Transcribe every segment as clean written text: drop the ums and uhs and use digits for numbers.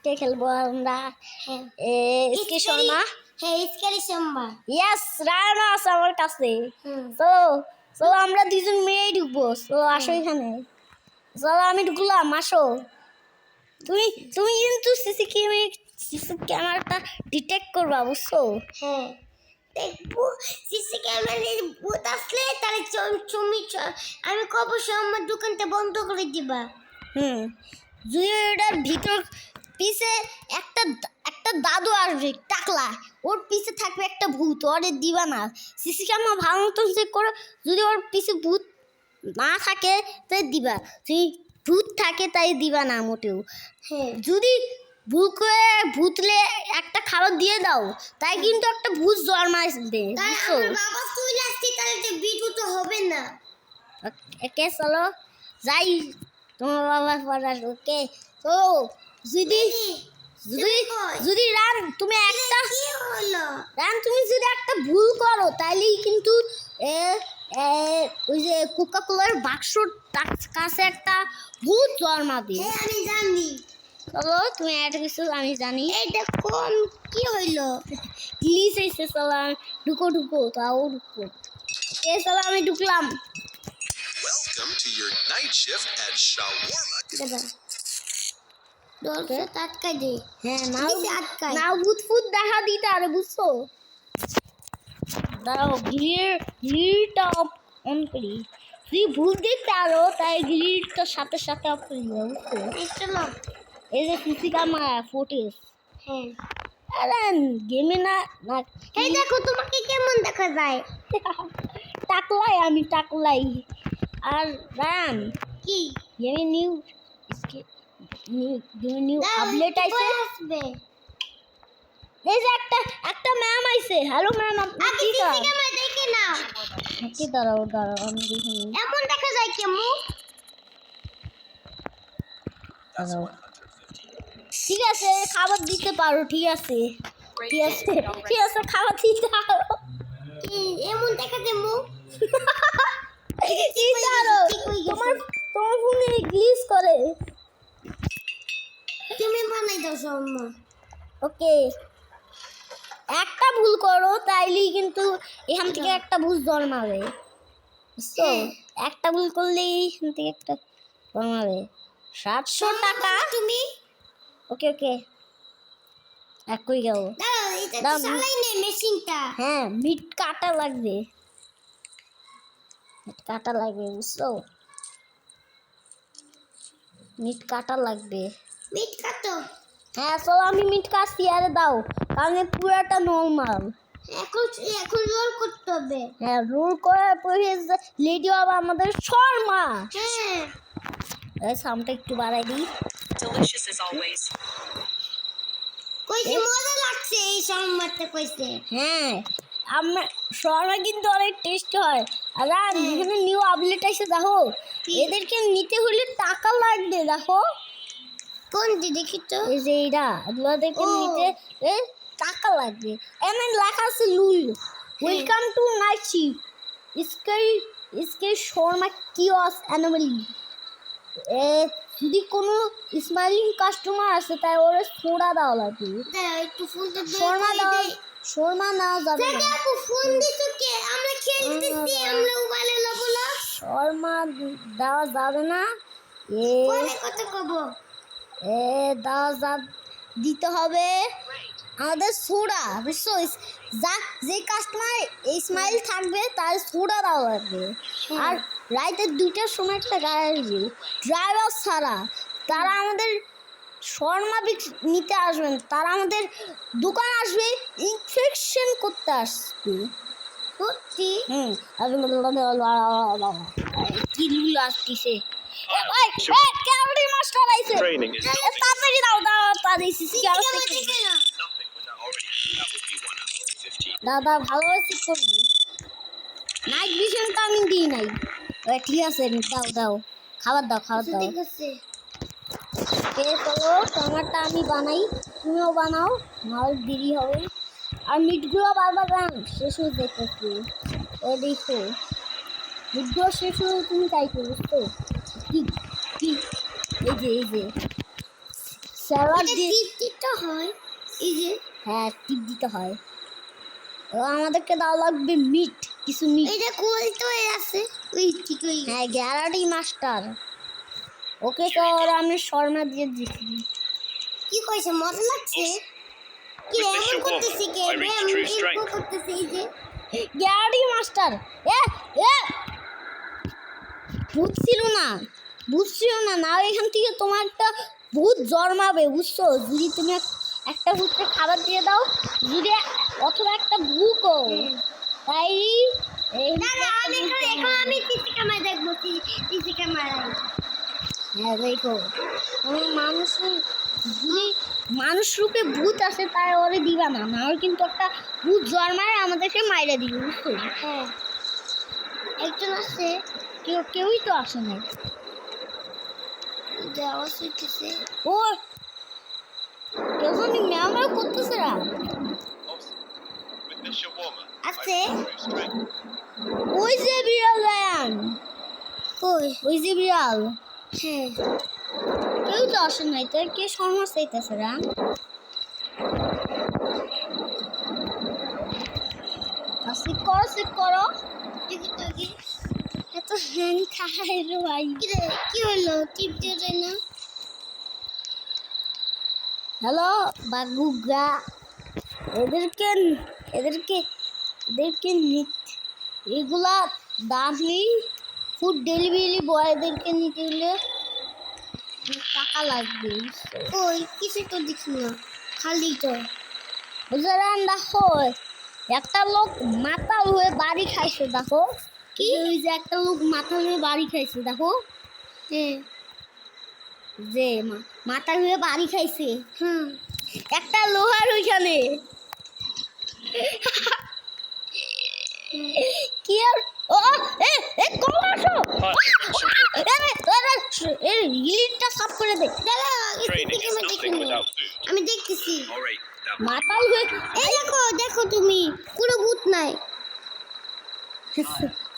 কে খেলবো আমরা? এসকে শর্মা। হ্যাঁ, স্ক্যারি শর্মা। ইয়েস, রায়না আছে আমার কাছে। তো আমরা দুজন মেয়েই ঢুকবো। তো আসো এখানে। চলো আমি ঢুকলাম, আসো। তুমি তুমি কিন্তু সিসি ক্যামেরাটা ডিটেক্ট করবা, বুঝছো? হ্যাঁ, দেখবো সিসি ক্যামেরায় ভূত আসলে তাহলে আমি কব আমার দোকানটা বন্ধ করে দিবা। যদি ওটার ভিতর পিছে একটা একটা দাদু আসবে টাকলা, ওর পিছে থাকবে একটা ভূত, ওরে দিবা না। সিসি ক্যামেরা ভালো মতন চেক করো, যদি ওর পিছে ভূত না থাকে তাই দিবা, যদি ভূত থাকে তাই দিবা না মোটেও। হ্যাঁ, যদি ভুল করে ভূতলে একটা খাবার দিয়ে দাও, তাই কিন্তু একটা ভূত জন্মাইবে, বুঝছো? বাবা তুই আসতে তাহলে যে বিটু তো হবে না। ওকে চলো যাই, তোমার বাবা পড়ার। ওকে তো যদি যদি যদি রান তুমি একটা কি হলো? রান তুমি যদি একটা ভুল করো তাইলেই কিন্তু ওই যে কোকা কোলার বাক্সর কাছে একটা ভূত জন্মাবে। হ্যাঁ, আমি জানি। চলো তুমি একটা কিছু আমি জানি। এটা কোন কি হইলো? প্লিজ এসে চলো ঢুকো ঢুকো, তাও ঢুকো। চলো আমি ঢুকলাম। Welcome to your night shift at Shawarma. দরজা আটকাই দে। হ্যাঁ, আটকাই না ভূত ফুত দেখা দিতে আরে, বুঝছো? দাঁড়াও, গ্রিলটা অন করি। যদি ভুল দেখতে আরো তাই গ্রিলটা সাথে সাথে অফ করে দিও, বুঝছো? চলো। এই যে সিসি ক্যামেরা ফুটেজ। হ্যাঁ, আরে গেমে না না এই দেখো তোমাকে কেমন দেখা যায়। টাকলাই, আমি টাকলাই। আর রান কি গেমে নিউ নিউ আপডেট আইছে। আসবে এই যে একটা ম্যাম আইছে। হ্যালো ম্যাম, আপনি আগে কি সিসি করেন? ক্যামেরা দেখে নাও। কি দাঁড়াও আমি দেখি। এমন দেখা যায় কেমন? ঠিক আছে, খাবার দিতে পারো। ঠিক আছে খাবার দিতে পারো। এমন দেখা যায় মুখ। তোমার ফোনে গ্লিচ করে। তুমি বানাই দাও শর্মা। ওকে, একটা ভুল করো তাইলেই কিন্তু এখান থেকে একটা ভুল জন্মাবে, বুঝছো? একটা ভুল করলেই এখান থেকে একটা জন্মাবে। 700 টাকা তুমি। ওকে একই গেল। এটা চালাই না মেশিনটা। হ্যাঁ, মিট কাটা লাগবে, বুঝছো? মিট কাটা লাগবে। মিট কাটো। হ্যাঁ চলো আমি মিট কাটছি, আরে দাও, কারণ পুরাটা নর্মাল। এখন রোল করতে হবে। হ্যাঁ, রোল করার পরে লেডি হবে আমাদের শর্মা। হ্যাঁ, এই সাউন্ডটা একটু বাড়াই দিই। Delicious as always. কইছে মজা লাগছে এই শর্মাতে কইছে। হ্যাঁ, আমার শর্মা কিন্তু অনেক টেস্ট হয়। আর এখানে নিউ আপডেট এসে দেখো, এদেরকে নিতে হলে টাকা লাগবে। দেখো কোন দেখি তো। এই যে এইটা এগুলোদেরকে নিতে টাকা লাগবে। এমন লেখা আছে লুল, ওয়েলকাম টু নাইট শিফট इसके শর্মা কিওস অ্যানোমালি। যদি কোনো স্মাইলিং কাস্টমার আসে তাই ওরা সোডা দেওয়া লাগবে। একটু ফোনটা শর্মা না যাবে না। আপু ফোন দিছো কে? আমরা খেলতেছি, আমরা মোবাইলে বলো। শর্মা দেওয়া যাবে না। পরে কত কব? দিতে হবে আমাদের সোডা, বুঝছো? যে কাস্টমার স্মাইল থাকবে তার সোডা দেওয়া লাগবে। আর রাইতে 2টার সময় একটা গাড়ি আসবে ড্রাইভার ছাড়া, তারা আমাদের শর্মা নিতে আসবেন, তারা আমাদের দোকান আসবে ইনফেকশন করতে আসবে। সত্যি? কি লুল আসতেছে। ক্যালোরি মাস্টার আইছে। Training is তাড়াতাড়ি দাও তাড়াতাড়ি সিসি ক্যামেরা দেখে না। nothing without already. That would be 1 out of 15. দাদা ভালোভাবে চেক করবি। নাইট ভিশনটা আমি দিই নাই। ঠিক আছে, দাও খাবার দাও। ঠিক আছে। চলো টমাটা আমি বানাই, তুমিও বানাও, নাহলে দেরি হবে। আর মিটগুলো বারবার শেষ হয়ে যেতেছে। দেখো মিটগুলো শেষ হয়ে তুমি তাই করো, বুঝতো? কি এই যে স্যালাড এটা দিয়ে টিপটা হয় এই যে হ্যাঁ টিপ দিতে হয়। ও আমাদেরকে দাও লাগবে মিট, কিছু মিট। এটা কোল তো আছে ওই ঠিক ওই হ্যাঁ গ্যারাডি মাস্টার। ওকে তো ওরা আমি শর্মা দিয়ে দিচ্ছি। কি কইছে মজা লাগছে কি রে, এমন করতেছি কে রে, এমন করতেছি এই যে গ্যারাডি মাস্টার এ এ বুঝছিল না না এখান থেকে তোমার একটা ভূত জন্মাবে বুঝছো। যদি তুমি একটা ভূতকে খাবার দিয়ে দাও, যদি অথবা একটা ভূকও, তাই এই না না আমি এখন আমি সিসি ক্যামেরা দেখবো সিসি ক্যামেরা হ্যাঁ দেখো কোনো যদি মানুষ রূপে ভূত আসে তাই ওরে দিবা না, না হলে কিন্তু একটা ভূত জন্মায় আমাদেরকে মাইরে দিবে বুঝছো। হ্যাঁ একজন আছে কেউই তো আসে না। যে আওয়াজ হইতেছে ও কেউ জানি ম্যামরা করতেছে না। With the shawarma, আছে strength. ওই যে বিড়াল লায়ন, ওই যে বিড়াল, হ্যাঁ কেউ তো আসে নাই, তোর কে শর্মা চাইতেছে রা। চেক করো দেখি তো কি এত হ্যানি খায় রে ভাই। কি রে কি হলো টিপ দিয়ে যায় না হ্যালো বাগুগা, এদেরকে এদেরকে এদেরকে এগুলা দামি ফুড ডেলিভারি বয়দেরকে নিতে গেলে টাকা লাগবে বুঝছো? ওই কিছু তো দেখি না খালি তো বুঝলেন দেখো একটা লোক মাতাল হয়ে বাড়ি খাইছে দেখো। কি ওই যে একটা লোক মাতাল হয়ে বাড়ি খাইছে দেখো, হ্যাঁ যে মাতাল হয়ে বাড়ি খাইছে হুম একটা লোহার ওইখানে। কি আর ও এ এ কম আসো ইলিটটা সাফ করে দে। দাঁড়া Training is nothing without food. আমি দেখতেছি All right, now মাতাল হয়ে এই দেখো দেখো তুমি কোনো ভূত নাই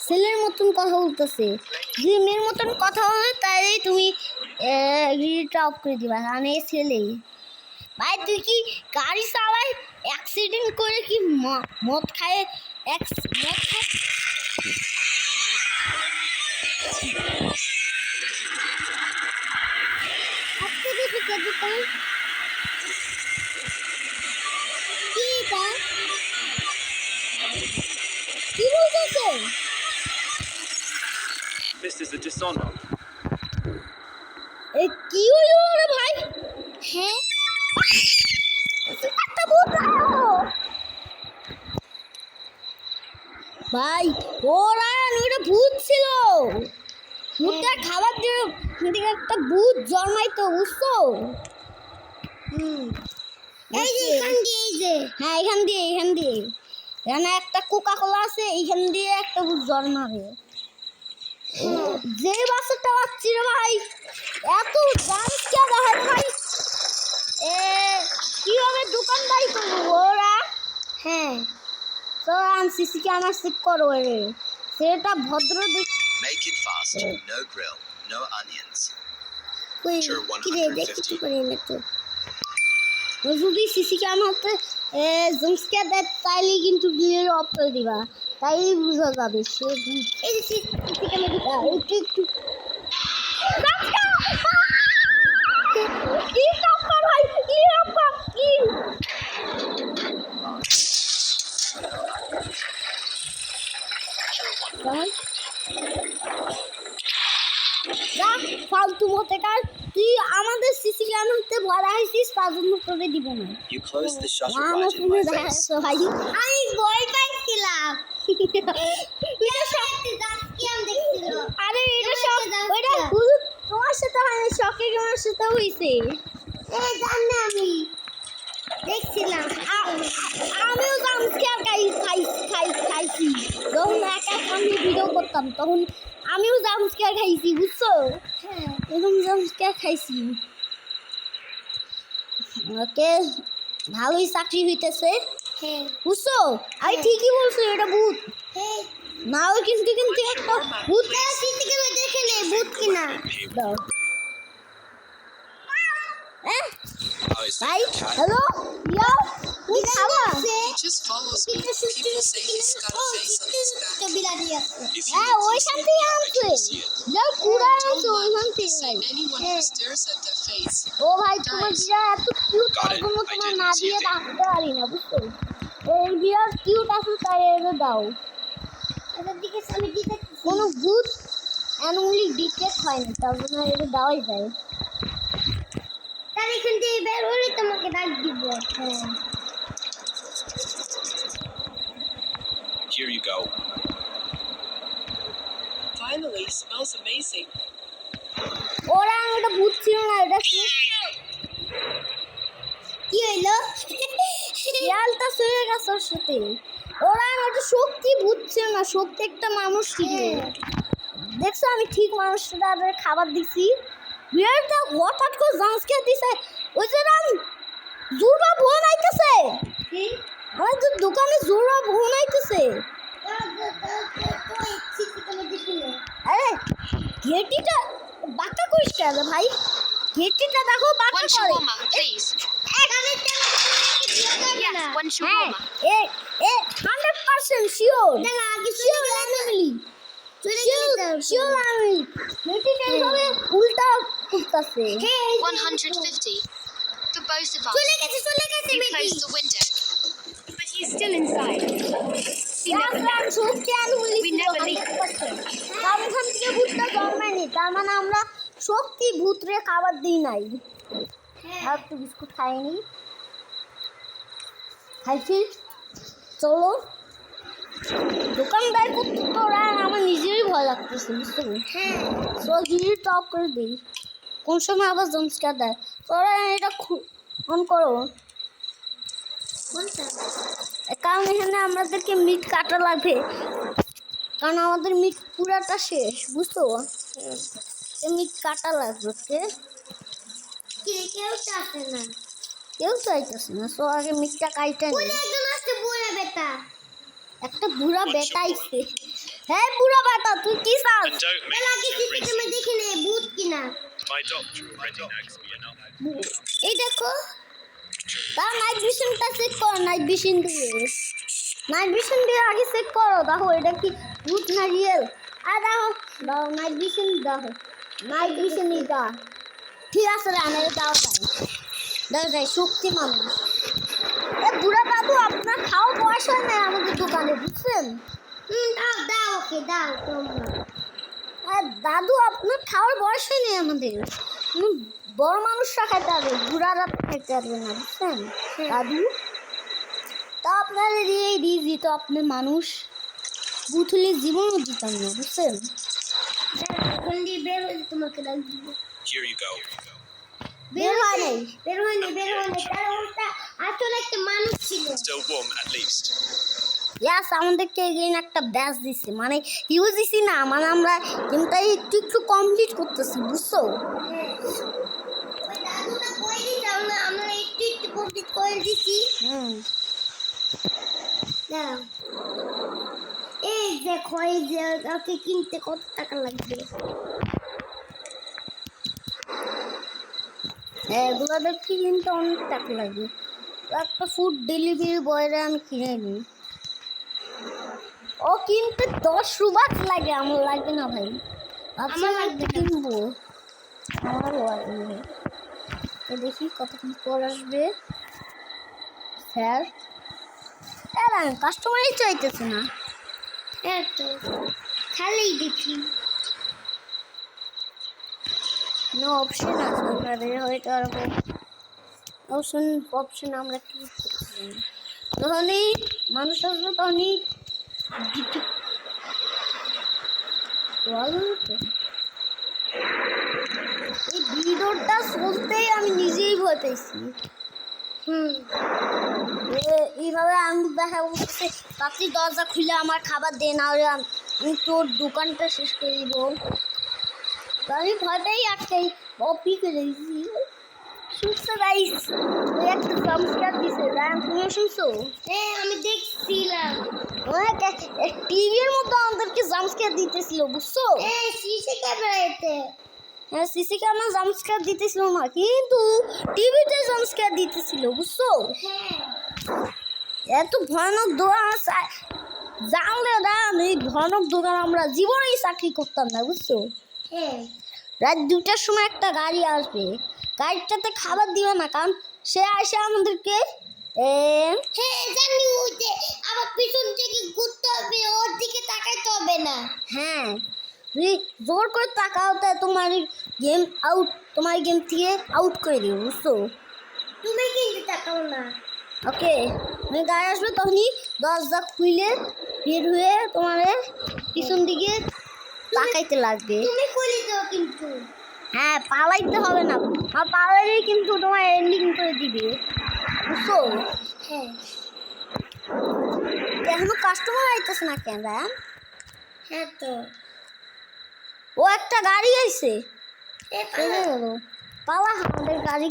ছেলের মতন কথা বলতেছে, যদি মেয়ের মতন কথা বলে তাহলেই তুমি রিলটা অফ করে দিবা। মানে ছেলে ভাই তুই কি গাড়ি চালাই অ্যাক্সিডেন্ট করে কি মদ খায় আজকে দেখি কেজি কম কি এটা কি বলতেছে? this is a dishonor. এ কি হইলো রে ভাই? হ্যাঁ একটা ভূত আলো। ভাই ওরা ওটা ভূত ছিল, ভূতটা খাবার দিয়ে ওদিকে একটা ভূত জন্মাইতো বুঝছো। এই যে এখান দিয়ে এই যে হ্যাঁ এখান দিয়ে এখানে একটা কোকা কোলা আছে, এইখান দিয়ে একটা ভূত জন্মাবে। যে বাচ্চাটা বাচ্চি রে ভাই এত দাম কে দেখায় ভাই, এ কিভাবে দোকানদারি করবো ওরা। হ্যাঁ তো সিসি ক্যামেরা চেক করো রে, সেটা ভদ্র দেখ। Make it fast. No grill, no onions. ওই Sure, কি রে দেখি 150. তো করে না তো যদি সিসি ক্যামেরাতে জুমস্কেয়ার দেয় তাইলে কিন্তু ডিলের অফ করে দিবা, তাই বোঝা যাবে সে ভূত। এই যে সিসি ক্যামেরা একটু কি কাপড় ভাই কি কাপড় কি ফালতু মতে কার, তুই আমাদের সিসি ক্যামেরাতে ভরা হয়েছিস তার জন্য করে দিব না। You close the shutter আমার right in ফোনে my দেখা face. যাচ্ছে ভাই, আমি ভয় পাইছিলাম আরে এটা সব ওইটা শুধু তোমার সাথে হয় না, শখের আমার সাথে হয়েছে। এই জানি আমি দেখছিলাম আমিও জামস্কেয়ার খাইছি যখন একা আমি ভিডিও করতাম তখন আমিও জামস্কেয়ার খাইছি বুঝছো। হ্যাঁ এরকম জামস্কেয়ার খাইছি। ওকে ভালোই চাকরি হইতেছে হ্যাঁ বুঝছো। আমি ঠিকই বলছি এটা ভূত হ্যাঁ নাও, কিন্তু একটা ভূত সিসি ক্যামেরা দেখে নে ভূত কিনা দাও। ভাই হ্যালো ইয়া তুমি খাবা He just follows me. People say he's got a face on his back. একটা বিড়ালি আছে If you হ্যাঁ look ওইখান closely, থেকে I আনছে can see it. যাও কুড়া Don't আনছে ওইখান look. থেকে See, ভাই anyone who stares at their face. ও ভাই তোমার বিড়াল এত কিউট Got তার it. জন্য I তোমার didn't না see দিয়ে it. ডাকতে পারি না বুঝছো এই বিড়াল কিউট আছে তাই এটা দাও এটার দিকে আমি দিতে কোনো ভূত অ্যানুয়ালি ডিটেক্ট হয় না তার জন্য এটা দেওয়াই যায় তার এখান থেকে বের হলে তোমাকে ডাক দিব হ্যাঁ Here you go. Finally, smells amazing. ওরা এটা ভূত ছিল না এটা কি কি হইলো শিয়ালটা শুয়ে গেছে ওর সাথে ওরা একটা শক্তি ভূত ছিল না শক্তি একটা মানুষ ছিল দেখছো আমি ঠিক মানুষটার খাবার দিছি বিড়ালটা হঠাৎ করে জাঁসকে দিছে ওই যে রাম জুড়বা বোন আইতেছে কি আমাদের দোকানে জুড়বা বোন আইতেছে তুমি দেখিলে আরে ঘেটিটা বাঁকা করিস কেন ভাই ঘেটিটা দেখো বাঁকা One করে shawarma, please. Yes, one হ্যাঁ shawarma. এ এ 100% শিওর দাঁড়া, আগে শিওর চলে আমি চলে গেলে তো- শিওর আমি ঘেটিটা এইভাবে উল্টা করতেছে 150. For both of us. চলে গেছে You Beti close the window. But he's still inside. Shakti আনুলি We never leave. তার ওখান থেকে ভূতটা জন্মায়নি তার মানে আমরা শক্তি ভূতরে খাবার দিই নাই আর একটু বিস্কুট খাইনি খাইছি চলো দোকানদার করতে তো ওরা আমার নিজেরই ভয় লাগতেছে বুঝতে হ্যাঁ তো গিয়ে টপ করে দিই কোন সময় আবার জমস্কার দেয় তোরা এটা অন করো কোনটা কারণ এখানে আমাদেরকে মিট কাটা লাগবে কারণ আমাদের মিট পুরাটা শেষ বুঝতো মিট কাটা লাগবে ওকে কি রে, কেউ তো আসে না কেউ চাইতেছে না সো আগে মিটটা কাইটা ওই নি একজন আসছে বুড়া বেটা একটা বুড়া বেটাইছে হ্যাঁ বুড়া বেটা তুই কি চাস And don't এর আগে সিসি ক্যামেরা দেখে নে ভূত কিনা My doctor already knows me enough. এই দেখো তার নাইট ভিশনটা চেক করো নাইট ভিশন দিয়ে আগে চেক করো দেখো এটা কি ভূত না রিয়েল আর দেখো দাও নাইট ভিশন দেখো নাইট ভিশন এটা ঠিক আছে রানের দাও যায় শক্তি মানুষ এ বুড়া দাদু আপনার খাওয়া বয়স হয় না আমাদের দোকানে বুঝছেন দাও দাও ওকে দাও তোমরা আর দাদু আপনার খাওয়ার বয়স হয়নি আমাদের বড় মানুষরা খাইতে পারবে বুড়ারা খাইতে পারবে না বুঝছেন দাদু তা আপনার এই দিত আপনি মানুষ বুথুলি জীবনও দিতাম না বুঝছেন এখন দিয়ে বের হয়ে তোমাকে ডাক দিব Here you go. বের হয় নাই বের হয়নি কারণ ওটা আসলে একটা মানুষ ছিল Still warm at least. ইয়াস আমাদেরকে এগেইন একটা ব্যাচ দিছে মানে ইউজ দিছি না মানে আমরা গেমটা একটু কমপ্লিট করতেছি বুঝছো ওই দাদুটা কই দিছে আমরা একটু কমপ্লিট করে দিছি দাও এই দেখো এই যে ওকে কিনতে কত টাকা লাগবে এগুলোদের কিনতে অনেক টাকা লাগে একটা ফুড ডেলিভারি বয়রা আমি কিনে নিই ও কিনতে 10 রুবাত লাগে আমার লাগবে না ভাই আমার লাগবে না। কিনবো আমার লাগবে তো দেখি কতক্ষণ পর আসবে স্যার কাস্টমারই চাইতেছে না এত খালি দেখি নো অপশন আছে আপনাদের হয়তো আর অপশন আমরা কি করছি তখনই মানুষ আসবে তখনই এই ভিডিওটা চলতেই আমি নিজেই ভয় পেয়েছি এইভাবে আমি দেখা বলতেছে রাত্রি দরজা খুলে আমার খাবার দে না হলে আমি তোর দোকানটা শেষ করে দিব আমি ভয় পেয়েই আটকাই কপি করে দিয়েছি শুনছো গাইস ওই একটা জাম্পস্কার দিছে রায়ান তুমিও শুনছো আমি দেখছিলাম টিভির মধ্যে আমাদেরকে জাম্পস্কার দিতেছিল বুঝছো সিসি ক্যামেরাতে সিসি ক্যামেরা জাম্পস্কার দিতেছিল না, কিন্তু টিভিতে জাম্পস্কার দিতেছিল, বুঝছো? হ্যাঁ এত ভয়ানক দোকান জানলে না, এই ভয়ানক দোকান আমরা জীবনেই চাকরি করতাম না, বুঝছো? হ্যাঁ রাত 2টার সময় একটা গাড়ি আসবে, গাড়িটাতে খাবার দিবে না, কারণ সে আসে আমাদেরকে হ্যাঁ জানি, ওই যে আবার পিছন থেকে ঘুরতে হবে, ওর দিকে তাকাইতে হবে না। হ্যাঁ, তুমি জোর করে তাকাও তা তোমার গেম আউট, তোমার গেম থেকে আউট করে দিও, বুঝছো? তুমি কিন্তু তাকাও না। ওকে, মানে গাড়ি আসবে তখনই দরজা খুলে বের হয়ে তোমার পিছন দিকে তাকাইতে লাগবে। তুমি খুলে দাও কিন্তু। হ্যাঁ, পালাইতে হবে না, আর পালাইলেই কিন্তু তোমার এন্ডিং করে দিবে, বুঝছো? হ্যাঁ এখনো কাস্টমার আইতেছে না কেন? হ্যাঁ তো ও একটা গাড়ি আইছে, এ চলে গেল। পালা, আমাদের গাড়ি,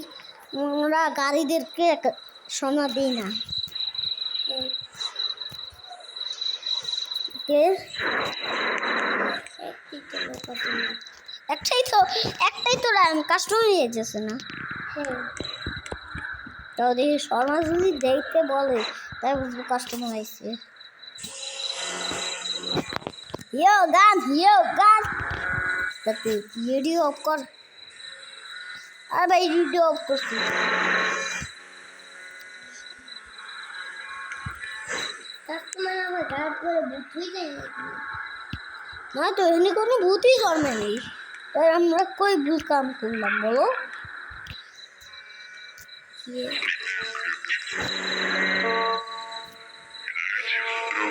আমরা গাড়িদেরকে সোনা দিই না। কে একটাই তো কাস্টমার নিয়ে যেছে না। হ্যাঁ তাও দেখি শর্মা যদি দেখতে বলে তাই বুঝবো কাস্টমার আইছে। ইয়ো গান তাতে ভিডিও অফ কর। আর ভাই ভিডিও অফ করছি। কাস্টমার আমার গাড়ি করে বুঝুই যায় নাকি? না তো, এখানে কোনো ভূতই জন্মে নেই, তাই আমরা কই ভুল কাম করলাম বলো?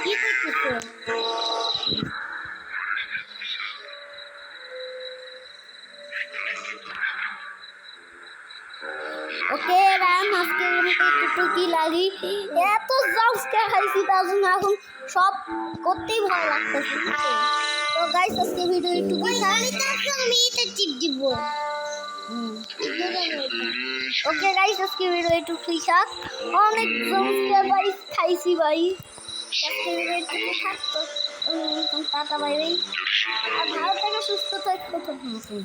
কি করতেছো? ওকে রাম, আজকে একটু কি লাগি, এত জাম্পস্কার খাইছি তার জন্য এখন সব করতেই ভালো লাগতেছে। তো গাইস, আজকে ভিডিও একটু ওই গাড়িতে আসো, আমি এটা টিপ দিব। ওকে গাইস, আজকে ভিডিও একটু ফিশাক, অনেক জাম্পস্কার ভাই খাইছি ভাই। আজকে ভিডিও একটু থাকতো, টাটা বাই বাই, আর ভালো থেকে সুস্থ থাকতে থাকুন।